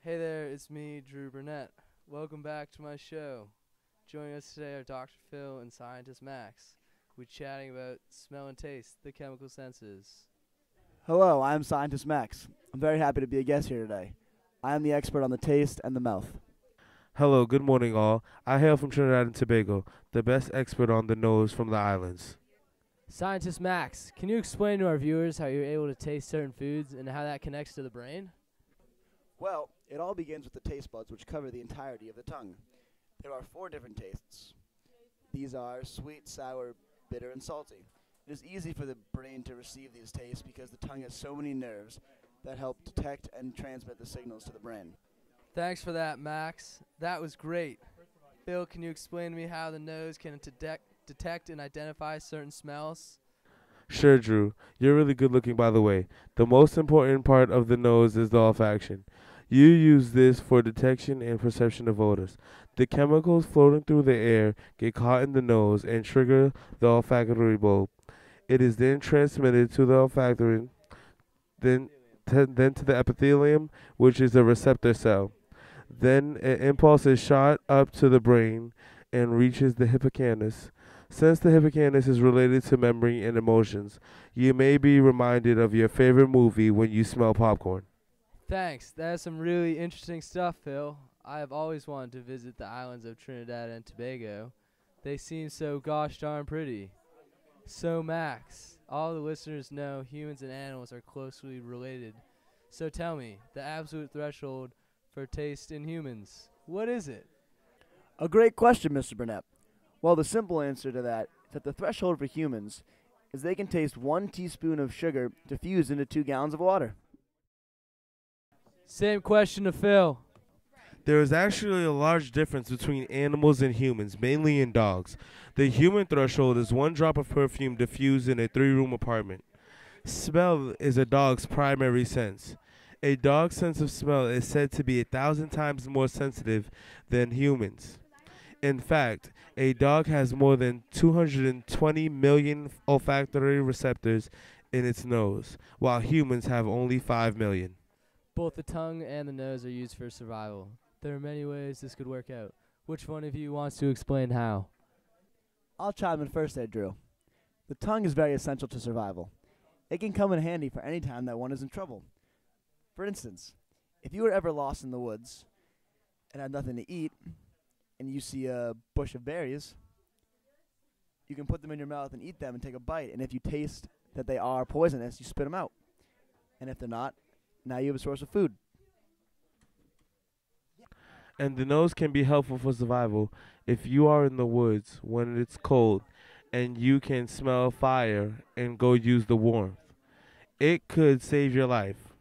Hey there, it's me, Drew Burnett. Welcome back to my show. Joining us today are Dr. Phil and Scientist Max. We're chatting about smell and taste, the chemical senses. Hello, I'm Scientist Max. I'm very happy to be a guest here today. I am the expert on the taste and the mouth. Hello, good morning, all. I hail from Trinidad and Tobago, the best expert on the nose from the islands. Scientist Max, can you explain to our viewers how you're able to taste certain foods and how that connects to the brain? Well, it all begins with the taste buds, which cover the entirety of the tongue. There are 4 different tastes. These are sweet, sour, bitter, and salty. It is easy for the brain to receive these tastes because the tongue has so many nerves that help detect and transmit the signals to the brain. Thanks for that, Max. That was great. Phil, can you explain to me how the nose can detect and identify certain smells? Sure, Drew. You're really good looking, by the way. The most important part of the nose is the olfaction. You use this for detection and perception of odors. The chemicals floating through the air get caught in the nose and trigger the olfactory bulb. It is then transmitted to the olfactory, then to the epithelium, which is a receptor cell. Then an impulse is shot up to the brain and reaches the hippocampus. Since the hippocampus is related to memory and emotions, you may be reminded of your favorite movie when you smell popcorn. Thanks. That's some really interesting stuff, Phil. I have always wanted to visit the islands of Trinidad and Tobago. They seem so gosh darn pretty. So, Max, all the listeners know humans and animals are closely related. So tell me, the absolute threshold for taste in humans, what is it? A great question, Mr. Burnett. Well, the simple answer to that is that the threshold for humans is they can taste 1 teaspoon of sugar diffused into 2 gallons of water. Same question to Phil. There is actually a large difference between animals and humans, mainly in dogs. The human threshold is 1 drop of perfume diffused in a 3-room apartment. Smell is a dog's primary sense. A dog's sense of smell is said to be 1,000 times more sensitive than humans. In fact, a dog has more than 220 million olfactory receptors in its nose, while humans have only 5 million. Both the tongue and the nose are used for survival. There are many ways this could work out. Which one of you wants to explain how? I'll chime in first there, Drew. The tongue is very essential to survival. It can come in handy for any time that one is in trouble. For instance, if you were ever lost in the woods and had nothing to eat, and you see a bush of berries, you can put them in your mouth and eat them and take a bite. And if you taste that they are poisonous, you spit them out. And if they're not, now you have a source of food. And the nose can be helpful for survival if you are in the woods when it's cold and you can smell fire and go use the warmth. It could save your life.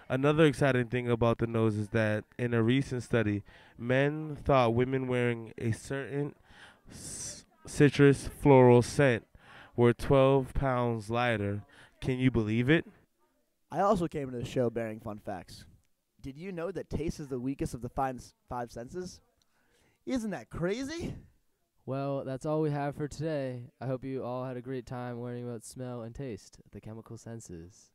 Another exciting thing about the nose is that in a recent study, men thought women wearing a certain citrus floral scent were 12 pounds lighter. Can you believe it? I also came to the show bearing fun facts. Did you know that taste is the weakest of the 5 senses? Isn't that crazy? Well, that's all we have for today. I hope you all had a great time learning about smell and taste, the chemical senses.